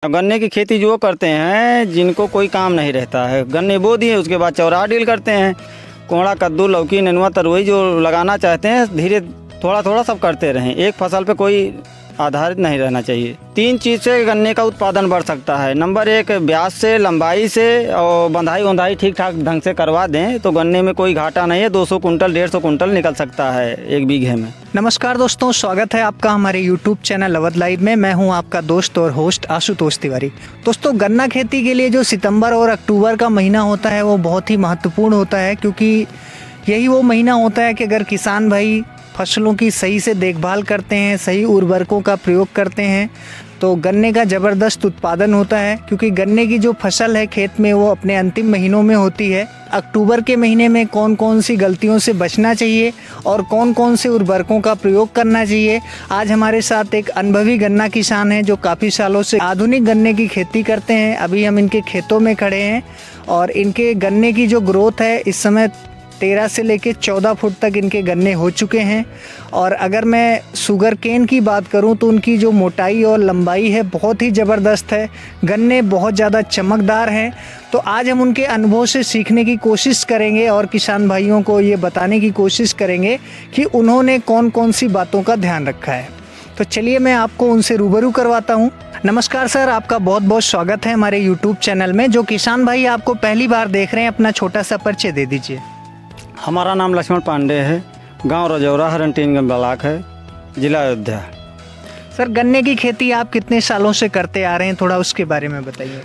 गन्ने की खेती जो करते हैं जिनको कोई काम नहीं रहता है, गन्ने बो दिए उसके बाद चौराहा डील करते हैं। कोहड़ा, कद्दू, लौकी, नेनुआ, तरोई जो लगाना चाहते हैं धीरे थोड़ा थोड़ा सब करते रहें। एक फसल पे कोई आधारित नहीं रहना चाहिए। 3 चीज़ से गन्ने का उत्पादन बढ़ सकता है। नंबर 1 ब्याज से, लंबाई से और बंधाई ठीक ठाक ढंग से करवा दें तो गन्ने में कोई घाटा नहीं है। 200 कुंटल 150 कुंटल निकल सकता है 1 बीघे में। नमस्कार दोस्तों, स्वागत है आपका हमारे YouTube चैनल अवध लाइव में। मैं हूं आपका दोस्त और होस्ट आशुतोष तिवारी। दोस्तों, गन्ना खेती के लिए जो सितंबर और अक्टूबर का महीना होता है वो बहुत ही महत्वपूर्ण होता है, क्योंकि यही वो महीना होता है कि अगर किसान भाई फसलों की सही से देखभाल करते हैं, सही उर्वरकों का प्रयोग करते हैं तो गन्ने का ज़बरदस्त उत्पादन होता है। क्योंकि गन्ने की जो फसल है खेत में वो अपने अंतिम महीनों में होती है। अक्टूबर के महीने में कौन कौन सी गलतियों से बचना चाहिए और कौन कौन से उर्वरकों का प्रयोग करना चाहिए, आज हमारे साथ एक अनुभवी गन्ना किसान हैं जो काफ़ी सालों से आधुनिक गन्ने की खेती करते हैं। अभी हम इनके खेतों में खड़े हैं और इनके गन्ने की जो ग्रोथ है इस समय 13 से लेके 14 फुट तक इनके गन्ने हो चुके हैं। और अगर मैं शुगर केन की बात करूं तो उनकी जो मोटाई और लंबाई है बहुत ही ज़बरदस्त है। गन्ने बहुत ज़्यादा चमकदार हैं। तो आज हम उनके अनुभव से सीखने की कोशिश करेंगे और किसान भाइयों को ये बताने की कोशिश करेंगे कि उन्होंने कौन कौन सी बातों का ध्यान रखा है। तो चलिए मैं आपको उनसे रूबरू करवाता हूँ। नमस्कार सर, आपका बहुत बहुत स्वागत है हमारे यूट्यूब चैनल में। जो किसान भाई आपको पहली बार देख रहे हैं अपना छोटा सा परिचय दे दीजिए। हमारा नाम लक्ष्मण पांडे है, गांव रजौरा, हरनटीनगंज ब्लॉक है, जिला अयोध्या। सर, गन्ने की खेती आप कितने सालों से करते आ रहे हैं, थोड़ा उसके बारे में बताइए।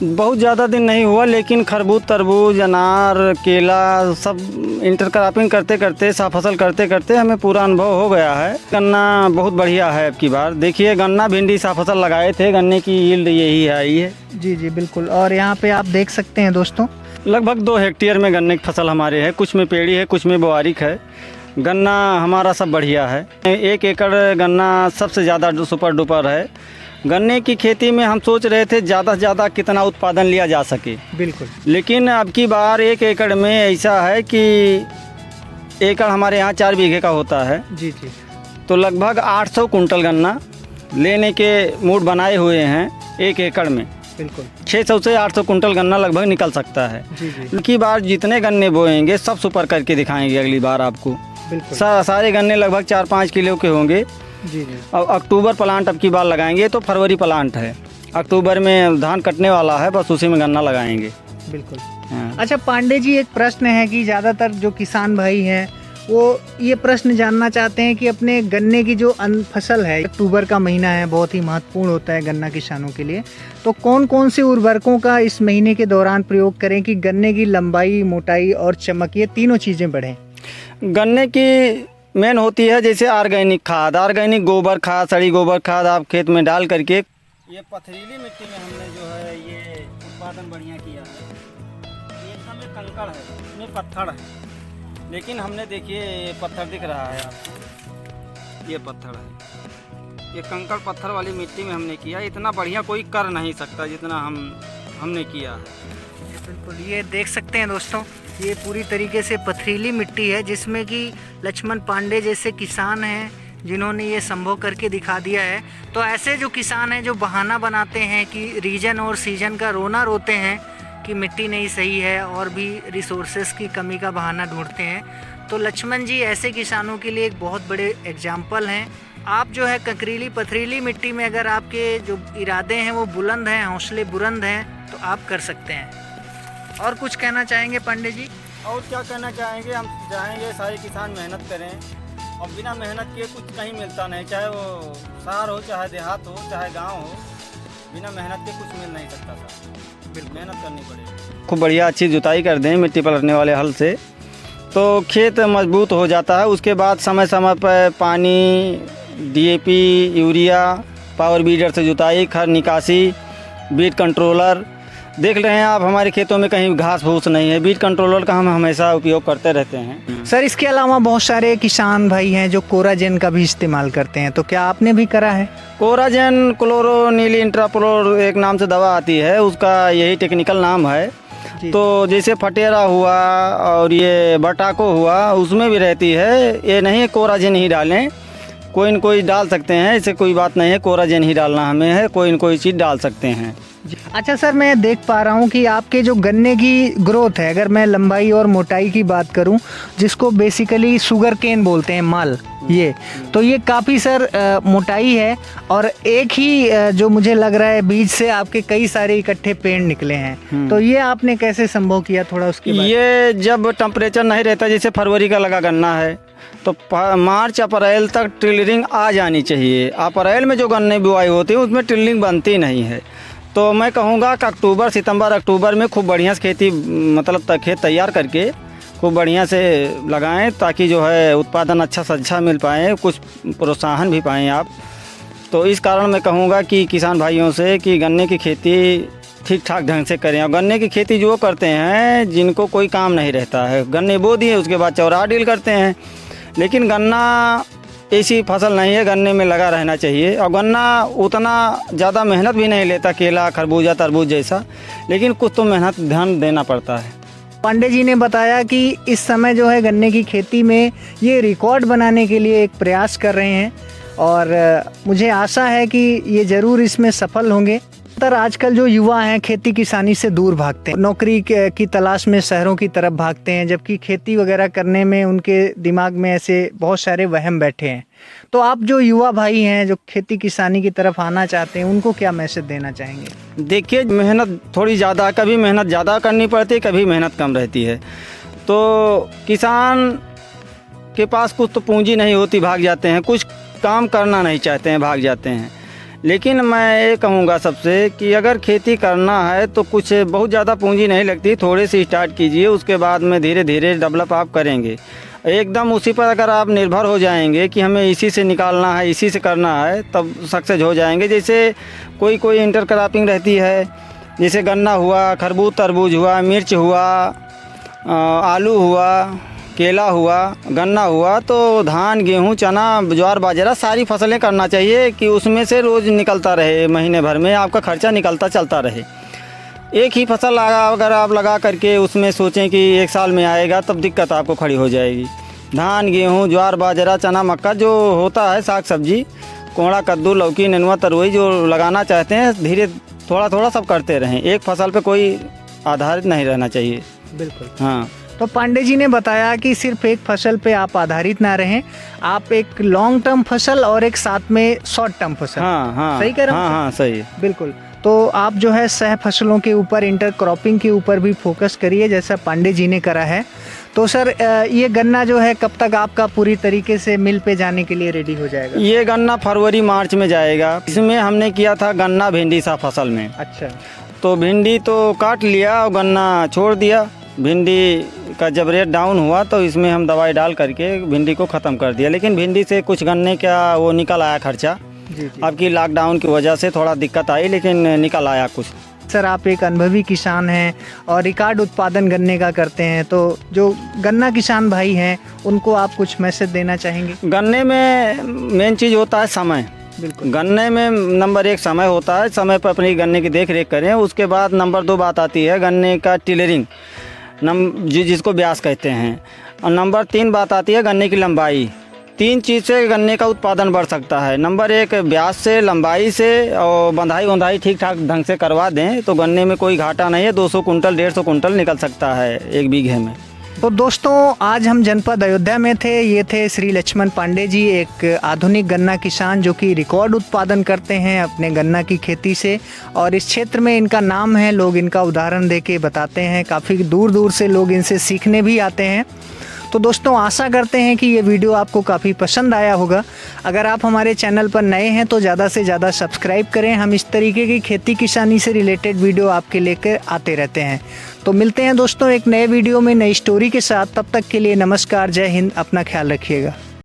बहुत ज़्यादा दिन नहीं हुआ, लेकिन खरबूज, तरबूज, अनार, केला सब इंटरक्रॉपिंग करते करते, साफ फसल करते करते हमें पूरा अनुभव हो गया है। गन्ना बहुत बढ़िया है। अब की बार देखिए, गन्ना भिंडी साफ फसल लगाए थे, गन्ने की यील्ड यही आई है। जी जी बिल्कुल। और यहाँ पे आप देख सकते हैं दोस्तों, लगभग 2 हेक्टेयर में गन्ने की फसल हमारे है। कुछ में पेड़ी है, कुछ में बोआरिक है। गन्ना हमारा सब बढ़िया है। 1 एकड़ गन्ना सबसे ज़्यादा सुपर डुपर है। गन्ने की खेती में हम सोच रहे थे ज़्यादा से ज़्यादा कितना उत्पादन लिया जा सके। बिल्कुल। लेकिन अब की बार 1 एकड़ में ऐसा है कि एकड़ हमारे यहाँ 4 बीघे का होता है। जी जी। तो लगभग 800 कुंटल गन्ना लेने के मूड बनाए हुए हैं 1 एकड़ में। बिल्कुल 600 से 800 कुंटल गन्ना लगभग निकल सकता है। जी जी। की बार जितने गन्ने बोएंगे सब सुपर करके दिखाएंगे अगली बार आपको। बिल्कुल। सारे गन्ने लगभग 4-5 किलो के होंगे। जी जी। अब अक्टूबर प्लांट अब की बार लगाएंगे तो फरवरी प्लांट है। अक्टूबर में धान कटने वाला है, बस उसी में गन्ना लगाएंगे। बिल्कुल। हाँ। अच्छा पांडे जी, एक प्रश्न है कि ज़्यादातर जो किसान भाई हैं वो ये प्रश्न जानना चाहते हैं कि अपने गन्ने की जो फसल है, अक्टूबर का महीना है, बहुत ही महत्वपूर्ण होता है गन्ना किसानों के लिए, तो कौन कौन से उर्वरकों का इस महीने के दौरान प्रयोग करें कि गन्ने की लंबाई, मोटाई और चमक ये तीनों चीज़ें बढ़ें। गन्ने की मेन होती है जैसे ऑर्गेनिक खाद, ऑर्गेनिक गोबर खाद, सड़ी गोबर खाद आप खेत में डाल करके। ये पथरीली मिट्टी में हमने जो है ये उत्पादन बढ़िया किया है। ये एकदम ये कंकड़ है, इसमें पत्थर है, लेकिन हमने देखिए ये पत्थर दिख रहा है आपको, ये पत्थर है। ये कंकड़ पत्थर वाली मिट्टी में हमने किया। इतना बढ़िया कोई कर नहीं सकता जितना हमने किया है। बिल्कुल, ये देख सकते हैं दोस्तों, ये पूरी तरीके से पथरीली मिट्टी है जिसमें कि लक्ष्मण पांडे जैसे किसान हैं जिन्होंने ये संभव करके दिखा दिया है। तो ऐसे जो किसान हैं जो बहाना बनाते हैं कि रीजन और सीजन का रोना रोते हैं कि मिट्टी नहीं सही है और भी रिसोर्सेस की कमी का बहाना ढूंढते हैं, तो लक्ष्मण जी ऐसे किसानों के लिए एक बहुत बड़े एग्जाम्पल हैं। आप जो है कंकरीली पथरीली मिट्टी में अगर आपके जो इरादे हैं वो बुलंद हैं, हौसले बुलंद हैं, तो आप कर सकते हैं। और कुछ कहना चाहेंगे पांडे जी? और क्या कहना चाहेंगे, हम चाहेंगे सारे किसान मेहनत करें और बिना मेहनत किए कुछ कहीं मिलता नहीं। चाहे वो शहर हो, चाहे देहात हो, चाहे गांव हो, बिना मेहनत के कुछ मिल नहीं सकता सर। बिल्कुल मेहनत करनी पड़ेगी। खूब बढ़िया अच्छी जुताई कर दें मिट्टी पलटने वाले हल से तो खेत मजबूत हो जाता है। उसके बाद समय समय पर पानी, DAP, यूरिया, पावर बीडर से जुताई, खर निकासी, बीट कंट्रोलर। देख रहे हैं आप हमारे खेतों में कहीं घास फूस नहीं है। बीट कंट्रोलर का हम हमेशा उपयोग करते रहते हैं। सर, इसके अलावा बहुत सारे किसान भाई हैं जो कोराजेन का भी इस्तेमाल करते हैं, तो क्या आपने भी करा है? कोराजेन, क्लोरो नीली इंट्राप्लोर एक नाम से दवा आती है, उसका यही टेक्निकल नाम है। तो जैसे फटेरा हुआ और ये बटाको हुआ, उसमें भी रहती है। ये नहीं कोराजेन ही डालें, कोई न कोई डाल सकते हैं, ऐसे कोई बात नहीं है कोराजेन ही डालना हमें है, कोई न कोई चीज़ डाल सकते हैं। अच्छा सर, मैं देख पा रहा हूँ कि आपके जो गन्ने की ग्रोथ है, अगर मैं लंबाई और मोटाई की बात करूँ, जिसको बेसिकली शुगर केन बोलते हैं माल, ये तो ये काफ़ी सर मोटाई है। और एक ही जो मुझे लग रहा है बीज से आपके कई सारे इकट्ठे पेड़ निकले हैं, तो ये आपने कैसे संभव किया, थोड़ा उसके बारे में? ये जब टेम्परेचर नहीं रहता, जैसे फरवरी का लगा गन्ना है तो मार्च अप्रैल तक टिलरिंग आ जानी चाहिए। अप्रैल में जो गन्ने बुआई होती है उसमें टिलरिंग बनती नहीं है। तो मैं कहूँगा कि अक्टूबर सितंबर अक्टूबर में खूब बढ़िया से खेती मतलब खेत तैयार करके खूब बढ़िया से लगाएं, ताकि जो है उत्पादन अच्छा से अच्छा मिल पाए, कुछ प्रोत्साहन भी पाएँ आप। तो इस कारण मैं कहूँगा कि किसान भाइयों से कि गन्ने की खेती ठीक ठाक ढंग से करें। और गन्ने की खेती जो करते हैं जिनको कोई काम नहीं रहता है, गन्ने बो दिए उसके बाद चौरा डील करते हैं, लेकिन गन्ना ऐसी फसल नहीं है, गन्ने में लगा रहना चाहिए। और गन्ना उतना ज़्यादा मेहनत भी नहीं लेता, केला खरबूजा तरबूज जैसा, लेकिन कुछ तो मेहनत ध्यान देना पड़ता है। पांडे जी ने बताया कि इस समय जो है गन्ने की खेती में ये रिकॉर्ड बनाने के लिए एक प्रयास कर रहे हैं, और मुझे आशा है कि ये ज़रूर इसमें सफल होंगे। तर आजकल जो युवा हैं खेती किसानी से दूर भागते हैं, नौकरी की तलाश में शहरों की तरफ भागते हैं, जबकि खेती वगैरह करने में उनके दिमाग में ऐसे बहुत सारे वहम बैठे हैं। तो आप जो युवा भाई हैं जो खेती किसानी की तरफ आना चाहते हैं, उनको क्या मैसेज देना चाहेंगे? देखिए, मेहनत थोड़ी ज़्यादा, कभी मेहनत ज़्यादा करनी पड़ती है, कभी मेहनत कम रहती है। तो किसान के पास कुछ तो पूंजी नहीं होती, भाग जाते हैं, कुछ काम करना नहीं चाहते हैं, भाग जाते हैं। लेकिन मैं ये कहूँगा सबसे कि अगर खेती करना है तो कुछ बहुत ज़्यादा पूंजी नहीं लगती, थोड़े से स्टार्ट कीजिए, उसके बाद में धीरे धीरे डेवलप आप करेंगे। एकदम उसी पर अगर आप निर्भर हो जाएंगे कि हमें इसी से निकालना है, इसी से करना है, तब सक्सेस हो जाएंगे। जैसे कोई इंटर क्रॉपिंग रहती है, जैसे गन्ना हुआ, खरबूज तरबूज हुआ, मिर्च हुआ, आलू हुआ, केला हुआ, गन्ना हुआ, तो धान गेहूं चना ज्वार बाजरा सारी फसलें करना चाहिए कि उसमें से रोज़ निकलता रहे, महीने भर में आपका खर्चा निकलता चलता रहे। एक ही फसल अगर आप लगा करके उसमें सोचें कि एक साल में आएगा, तब दिक्कत आपको खड़ी हो जाएगी। धान गेहूं ज्वार बाजरा चना मक्का जो होता है, साग सब्जी, कोहड़ा कद्दू लौकी नेनुआ तरोई जो लगाना चाहते हैं, धीरे थोड़ा थोड़ा सब करते रहें, एक फसल पे कोई आधारित नहीं रहना चाहिए। बिल्कुल, हाँ। तो पांडे जी ने बताया कि सिर्फ एक फसल पे आप आधारित ना रहें, आप एक लॉन्ग टर्म फसल और एक साथ में शॉर्ट टर्म फसल। हाँ, सही कह रहा हूं? हाँ, सही है। बिल्कुल। तो आप जो है सह फसलों के ऊपर, इंटर क्रॉपिंग के ऊपर भी फोकस करिए, जैसा पांडे जी ने करा है। तो सर, ये गन्ना जो है कब तक आपका पूरी तरीके से मिल पे जाने के लिए रेडी हो जाएगा? ये गन्ना फरवरी मार्च में जाएगा। इसमें हमने किया था गन्ना भिंडी सा फसल में। अच्छा। तो भिंडी तो काट लिया और गन्ना छोड़ दिया। भिंडी का जब रेट डाउन हुआ तो इसमें हम दवाई डाल करके भिंडी को ख़त्म कर दिया। लेकिन भिंडी से कुछ गन्ने का वो निकल आया खर्चा। जी। आपकी लॉकडाउन की वजह से थोड़ा दिक्कत आई, लेकिन निकल आया कुछ। सर, आप एक अनुभवी किसान हैं और रिकॉर्ड उत्पादन गन्ने का करते हैं, तो जो गन्ना किसान भाई हैं उनको आप कुछ मैसेज देना चाहेंगे? गन्ने में मेन चीज़ होता है समय। बिल्कुल। गन्ने में नंबर 1 समय होता है, समय पर अपनी गन्ने की देख रेख करें। उसके बाद नंबर 2 बात आती है गन्ने का टिलरिंग, जिसको ब्यास कहते हैं। और नंबर 3 बात आती है गन्ने की लंबाई। 3 चीज़ से गन्ने का उत्पादन बढ़ सकता है। नंबर 1 ब्यास से, लंबाई से, और बंधाई ठीक ठाक ढंग से करवा दें तो गन्ने में कोई घाटा नहीं है। 200 कुंटल 150 कुंटल निकल सकता है 1 बीघे में। तो दोस्तों, आज हम जनपद अयोध्या में थे। ये थे श्री लक्ष्मण पांडे जी, एक आधुनिक गन्ना किसान जो कि रिकॉर्ड उत्पादन करते हैं अपने गन्ना की खेती से, और इस क्षेत्र में इनका नाम है। लोग इनका उदाहरण देके बताते हैं, काफ़ी दूर दूर से लोग इनसे सीखने भी आते हैं। तो दोस्तों, आशा करते हैं कि ये वीडियो आपको काफ़ी पसंद आया होगा। अगर आप हमारे चैनल पर नए हैं तो ज़्यादा से ज़्यादा सब्सक्राइब करें। हम इस तरीके की खेती किसानी से रिलेटेड वीडियो आपके लेकर आते रहते हैं। तो मिलते हैं दोस्तों एक नए वीडियो में नई स्टोरी के साथ। तब तक के लिए नमस्कार, जय हिंद, अपना ख्याल रखिएगा।